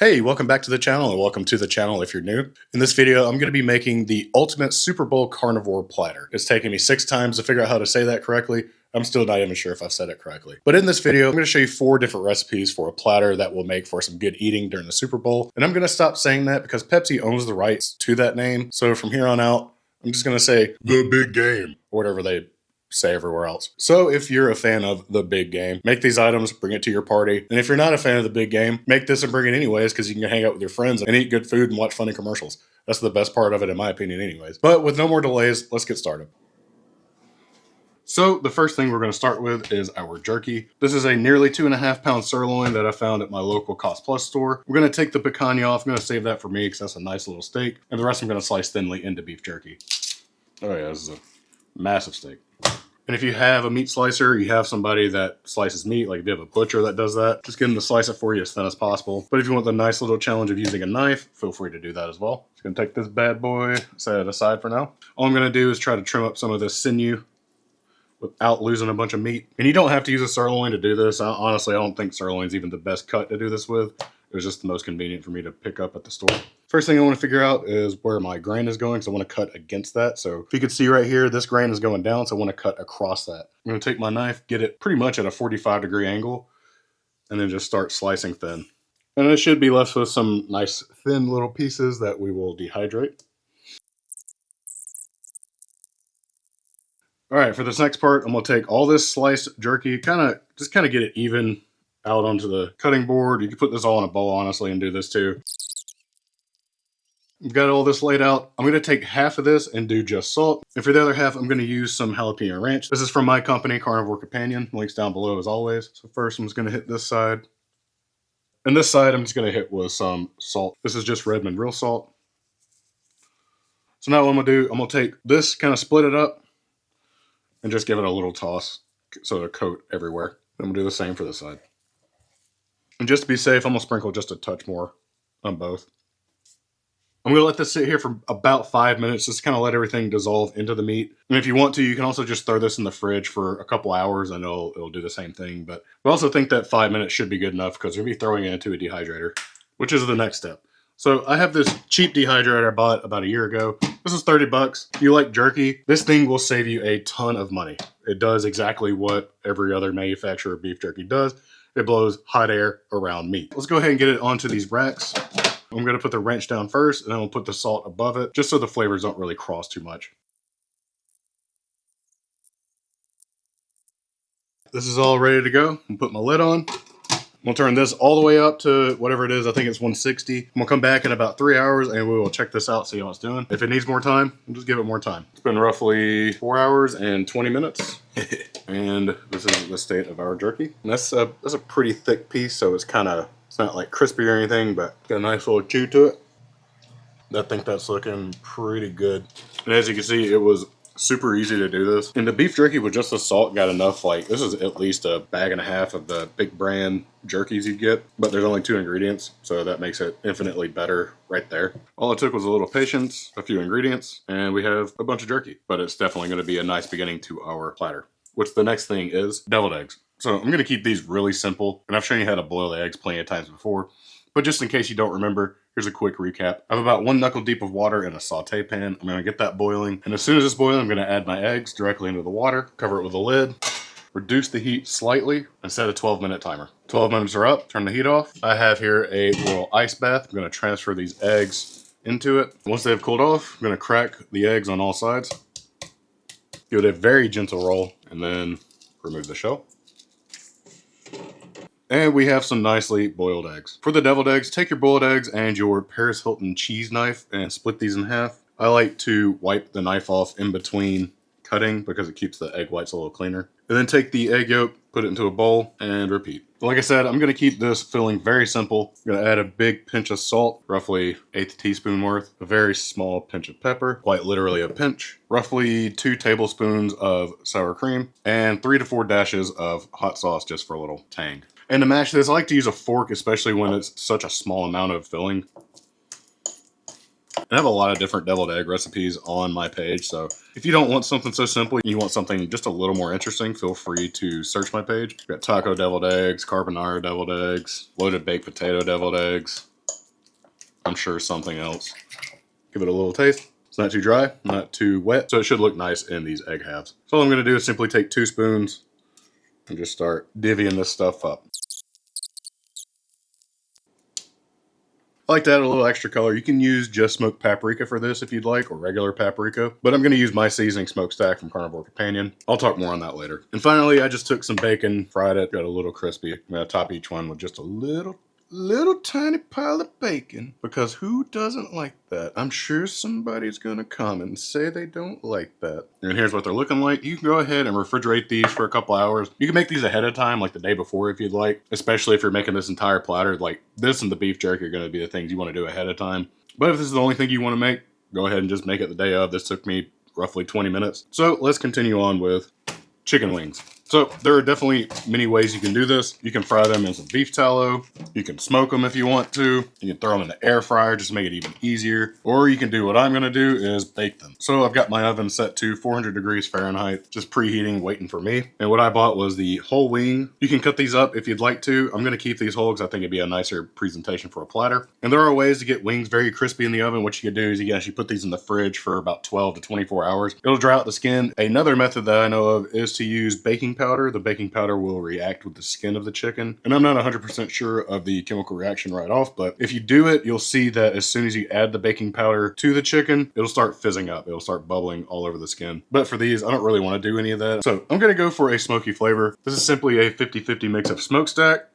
Hey, welcome back to the channel, and welcome to the channel if you're new. In this video, I'm going to be making the ultimate Super Bowl carnivore platter. It's taken me 6 times to figure out how to say that correctly. I'm still not even sure if I've said it correctly. But in this video, I'm going to show you 4 different recipes for a platter that will make for some good eating during the Super Bowl. And I'm going to stop saying that because Pepsi owns the rights to that name. So from here on out, I'm just going to say the big game, or whatever they say everywhere else. So if you're a fan of the big game, make these items, bring it to your party. And if you're not a fan of the big game, make this and bring it anyways, because you can hang out with your friends and eat good food and watch funny commercials. That's the best part of it, in my opinion, anyways. But with no more delays, let's get started. So the first thing we're going to start with is our jerky. This is a nearly 2.5 pound sirloin that I found at my local Cost Plus store. We're going to take the picanha off. I'm going to save that for me because that's a nice little steak. And the rest I'm going to slice thinly into beef jerky. Oh yeah, this is a massive steak. And if you have a meat slicer, you have somebody that slices meat, like if you have a butcher that does that, just get them to slice it for you as thin as possible. But if you want the nice little challenge of using a knife, feel free to do that as well. Just gonna take this bad boy, set it aside for now. All I'm gonna do is try to trim up some of this sinew without losing a bunch of meat. And you don't have to use a sirloin to do this. Honestly, I don't think sirloin's even the best cut to do this with. It was just the most convenient for me to pick up at the store. First thing I want to figure out is where my grain is going, so I want to cut against that. So if you can see right here, this grain is going down, so I want to cut across that. I'm going to take my knife, get it pretty much at a 45-degree angle, and then just start slicing thin. And it should be left with some nice thin little pieces that we will dehydrate. All right, for this next part, I'm going to take all this sliced jerky, just kind of get it even out onto the cutting board. You can put this all in a bowl, honestly, and do this too. I've got all this laid out. I'm going to take half of this and do just salt. And for the other half, I'm going to use some jalapeno ranch. This is from my company, Carnivore Companion. Links down below as always. So first, I'm just going to hit this side. And this side, I'm just going to hit with some salt. This is just Redmond real salt. So now what I'm going to do, I'm going to take this, kind of split it up, and just give it a little toss so it'll coat everywhere. I'm going to do the same for this side. And just to be safe, I'm going to sprinkle just a touch more on both. I'm going to let this sit here for about 5 minutes, just kind of let everything dissolve into the meat. And if you want to, you can also just throw this in the fridge for a couple hours and it'll do the same thing. But I also think that 5 minutes should be good enough because we'll be throwing it into a dehydrator, which is the next step. So I have this cheap dehydrator I bought about a year ago. This is 30 bucks. If you like jerky, this thing will save you a ton of money. It does exactly what every other manufacturer of beef jerky does. It blows hot air around meat. Let's go ahead and get it onto these racks. I'm going to put the wrench down first, and then we'll put the salt above it, just so the flavors don't really cross too much. This is all ready to go. I'm put my lid on. I'm going to turn this all the way up to whatever it is. I think it's 160. I'm going to come back in about 3 hours, and we will check this out, see how it's doing. If it needs more time, we'll just give it more time. It's been roughly 4 hours and 20 minutes. And this is the state of our jerky. And that's a pretty thick piece, so it's not like crispy or anything, but got a nice little chew to it. I think that's looking pretty good. And as you can see, it was super easy to do this. And the beef jerky with just the salt got enough, like this is at least a bag and a half of the big brand jerkies you get, but there's only 2 ingredients, so that makes it infinitely better right there. All it took was a little patience, a few ingredients, and we have a bunch of jerky. But it's definitely going to be a nice beginning to our platter. Which the next thing is deviled eggs. So I'm going to keep these really simple, and I've shown you how to boil the eggs plenty of times before, but just in case you don't remember, here's a quick recap. I have about 1 knuckle deep of water in a saute pan. I'm going to get that boiling, and as soon as it's boiling, I'm going to add my eggs directly into the water, cover it with a lid, reduce the heat slightly, and set a 12-minute timer. 12 minutes are up, turn the heat off. I have here a little ice bath. I'm going to transfer these eggs into it. Once they've cooled off, I'm going to crack the eggs on all sides. Give it a very gentle roll, and then remove the shell. And we have some nicely boiled eggs. For the deviled eggs, take your boiled eggs and your Paris Hilton cheese knife and split these in half. I like to wipe the knife off in between cutting because it keeps the egg whites a little cleaner. And then take the egg yolk, put it into a bowl, and repeat. Like I said, I'm going to keep this filling very simple. I'm going to add a big pinch of salt, roughly 1/8 teaspoon worth, a very small pinch of pepper, quite literally a pinch, roughly 2 tablespoons of sour cream, and 3 to 4 dashes of hot sauce just for a little tang. And to mash this, I like to use a fork, especially when it's such a small amount of filling. I have a lot of different deviled egg recipes on my page, so if you don't want something so simple, you want something just a little more interesting, feel free to search my page. We've got taco deviled eggs, carbonara deviled eggs, loaded baked potato deviled eggs, I'm sure something else. Give it a little taste. It's not too dry, not too wet, so it should look nice in these egg halves. So all I'm gonna do is simply take 2 spoons and just start divvying this stuff up. I like to add a little extra color. You can use just smoked paprika for this if you'd like, or regular paprika, but I'm going to use my seasoning smokestack from Carnivore Companion. I'll talk more on that later. And finally, I just took some bacon, fried it, got a little crispy. I'm going to top each one with just a little tiny pile of bacon, because who doesn't like that? I'm sure somebody's gonna comment and say they don't like that. And here's what they're looking like. You can go ahead and refrigerate these for a couple hours. You can make these ahead of time, like the day before if you'd like, especially if you're making this entire platter. Like this and the beef jerky are gonna be the things you want to do ahead of time. But if this is the only thing you want to make, go ahead and just make it the day of. This took me roughly 20 minutes. So let's continue on with chicken wings. So there are definitely many ways you can do this. You can fry them in some beef tallow. You can smoke them if you want to. You can throw them in the air fryer just to make it even easier. Or you can do what I'm gonna do is bake them. So I've got my oven set to 400 degrees Fahrenheit, just preheating, waiting for me. And what I bought was the whole wing. You can cut these up if you'd like to. I'm gonna keep these whole because I think it'd be a nicer presentation for a platter. And there are ways to get wings very crispy in the oven. What you can do is you can actually put these in the fridge for about 12 to 24 hours. It'll dry out the skin. Another method that I know of is to use baking powder. The baking powder will react with the skin of the chicken. And I'm not 100% sure of the chemical reaction right off, but if you do it, you'll see that as soon as you add the baking powder to the chicken, it'll start fizzing up. It'll start bubbling all over the skin. But for these, I don't really want to do any of that. So I'm going to go for a smoky flavor. This is simply a 50-50 mix of smokestack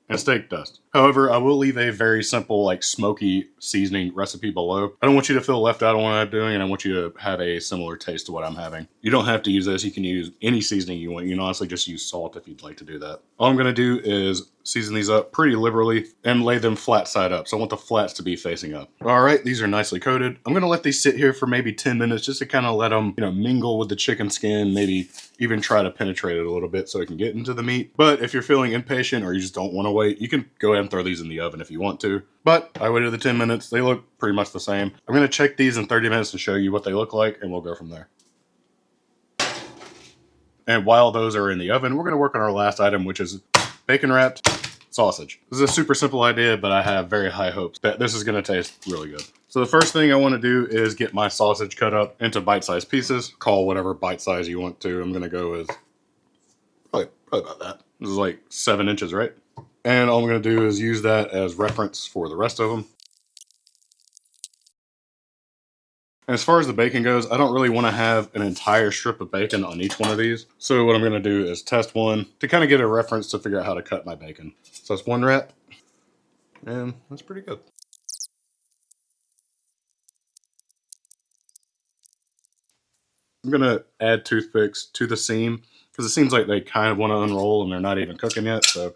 and steak dust. However, I will leave a very simple, like smoky seasoning recipe below. I don't want you to feel left out on what I'm doing, and I want you to have a similar taste to what I'm having. You don't have to use this. You can use any seasoning you want. You can honestly just use salt if you'd like to do that. All I'm gonna do is season these up pretty liberally and lay them flat side up. So I want the flats to be facing up. All right, these are nicely coated. I'm gonna let these sit here for maybe 10 minutes just to kind of let them, mingle with the chicken skin, maybe even try to penetrate it a little bit so it can get into the meat. But if you're feeling impatient or you just don't want to wait, you can go ahead and throw these in the oven if you want to. But I waited the 10 minutes. They look pretty much the same. I'm gonna check these in 30 minutes to show you what they look like, and we'll go from there. And while those are in the oven, we're gonna work on our last item, which is bacon wrapped sausage. This is a super simple idea, but I have very high hopes that this is gonna taste really good. So the first thing I wanna do is get my sausage cut up into bite-sized pieces. Call whatever bite size you want to. I'm gonna go with probably about that. This is like 7 inches, right? And all I'm going to do is use that as reference for the rest of them. And as far as the bacon goes, I don't really want to have an entire strip of bacon on each one of these. So what I'm going to do is test one to kind of get a reference to figure out how to cut my bacon. So that's one wrap, and that's pretty good. I'm going to add toothpicks to the seam because it seems like they kind of want to unroll and they're not even cooking yet. So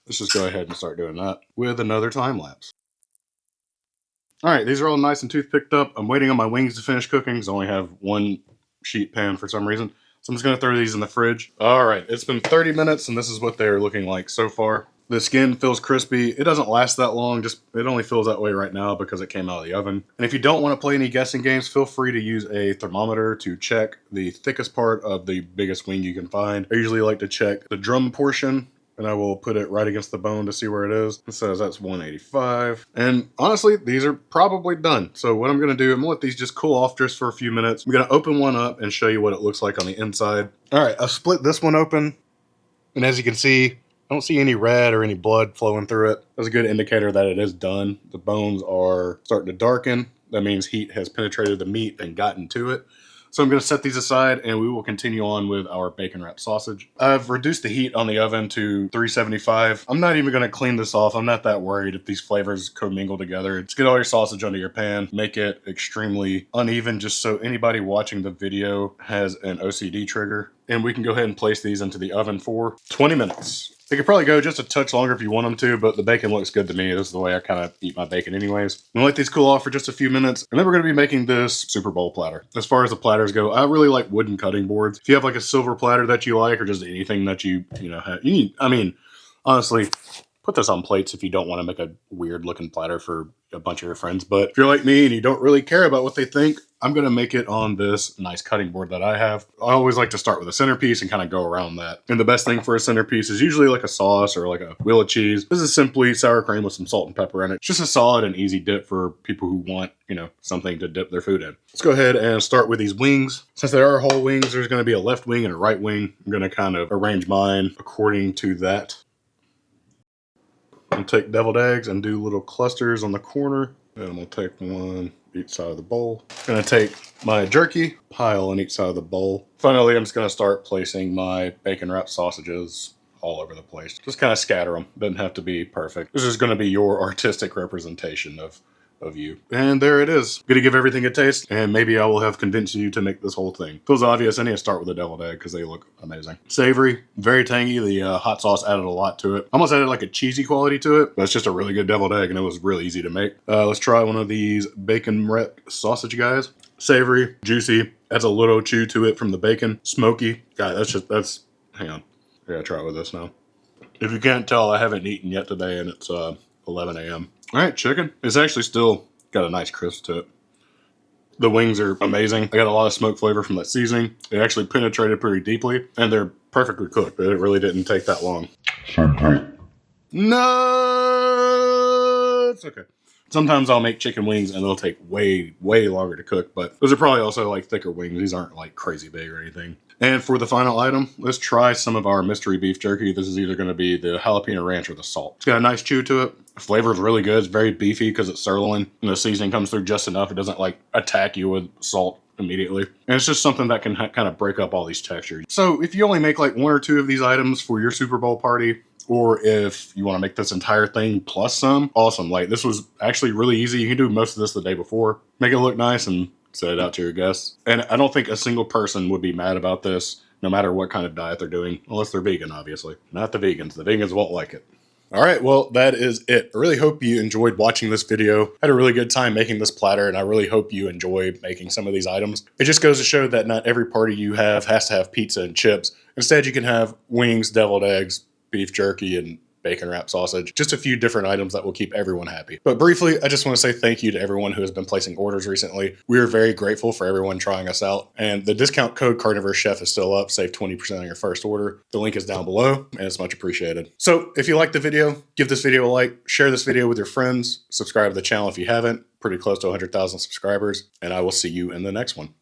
let's just go ahead and start doing that with another time lapse. All right, these are all nice and toothpicked up. I'm waiting on my wings to finish cooking because I only have one sheet pan for some reason. So I'm just gonna throw these in the fridge. All right, it's been 30 minutes and this is what they're looking like so far. The skin feels crispy. It doesn't last that long, it only feels that way right now because it came out of the oven. And if you don't want to play any guessing games, feel free to use a thermometer to check the thickest part of the biggest wing you can find. I usually like to check the drum portion, and I will put it right against the bone to see where it is. It says that's 185. And honestly, these are probably done. So what I'm gonna do, I'm gonna let these just cool off just for a few minutes. I'm gonna open one up and show you what it looks like on the inside. All right, I've split this one open. And as you can see, I don't see any red or any blood flowing through it. That's a good indicator that it is done. The bones are starting to darken. That means heat has penetrated the meat and gotten to it. So I'm going to set these aside and we will continue on with our bacon wrapped sausage. I've reduced the heat on the oven to 375. I'm not even going to clean this off. I'm not that worried if these flavors commingle together. Just get all your sausage under your pan, make it extremely uneven just so anybody watching the video has an OCD trigger. And we can go ahead and place these into the oven for 20 minutes. They could probably go just a touch longer if you want them to, but the bacon looks good to me. This is the way I kind of eat my bacon anyways. I'm gonna let these cool off for just a few minutes, and then we're gonna be making this Super Bowl platter. As far as the platters go, I really like wooden cutting boards. If you have like a silver platter that you like, or just anything that you have, honestly, put this on plates if you don't want to make a weird looking platter for a bunch of your friends. But if you're like me and you don't really care about what they think, I'm going to make it on this nice cutting board that I have. I always like to start with a centerpiece and kind of go around that. And the best thing for a centerpiece is usually like a sauce or like a wheel of cheese. This is simply sour cream with some salt and pepper in it. It's just a solid and easy dip for people who want, you know, something to dip their food in. Let's go ahead and start with these wings. Since there are whole wings, there's going to be a left wing and a right wing. I'm going to kind of arrange mine according to that. I'm going to take deviled eggs and do little clusters on the corner. And I'm going to take one each side of the bowl. I'm going to take my jerky, pile on each side of the bowl. Finally, I'm just going to start placing my bacon wrapped sausages all over the place. Just kind of scatter them. Doesn't have to be perfect. This is going to be your artistic representation of you. And there it is. Gonna give everything a taste, and maybe I will have convinced you to make this whole thing. Feels obvious. I need to start with the deviled egg because they look amazing. Savory, very tangy. The hot sauce added a lot to it. Almost added like a cheesy quality to it, but it's just a really good deviled egg, and it was really easy to make. Let's try one of these bacon wrapped sausage guys. Savory, juicy, adds a little chew to it from the bacon. Smoky. God, that's, hang on. I gotta try it with this now. If you can't tell, I haven't eaten yet today, and it's 11 a.m. All right, chicken. It's actually still got a nice crisp to it. The wings are amazing. I got a lot of smoke flavor from that seasoning. It actually penetrated pretty deeply, and they're perfectly cooked. It really didn't take that long. No, it's okay. Sometimes I'll make chicken wings and they'll take way, way longer to cook, but those are probably also like thicker wings. These aren't like crazy big or anything. And for the final item, let's try some of our mystery beef jerky. This is either going to be the jalapeno ranch or the salt. It's got a nice chew to it. The flavor is really good. It's very beefy because it's sirloin. And the seasoning comes through just enough. It doesn't like attack you with salt immediately. And it's just something that can kind of break up all these textures. So if you only make like one or two of these items for your Super Bowl party, or if you want to make this entire thing plus some, awesome. Like this was actually really easy. You can do most of this the day before. Make it look nice and set it out to your guests. And I don't think a single person would be mad about this, no matter what kind of diet they're doing, unless they're vegan, obviously. Not the vegans. The vegans won't like it. All right, well, that is it. I really hope you enjoyed watching this video. I had a really good time making this platter, and I really hope you enjoy making some of these items. It just goes to show that not every party you have has to have pizza and chips. Instead, you can have wings, deviled eggs, beef jerky, and bacon wrapped sausage. Just a few different items that will keep everyone happy. But briefly, I just want to say thank you to everyone who has been placing orders recently. We are very grateful for everyone trying us out. And the discount code CarnivorousChef is still up. Save 20% on your first order. The link is down below, and it's much appreciated. So if you liked the video, give this video a like, share this video with your friends, subscribe to the channel if you haven't. Pretty close to 100,000 subscribers, and I will see you in the next one.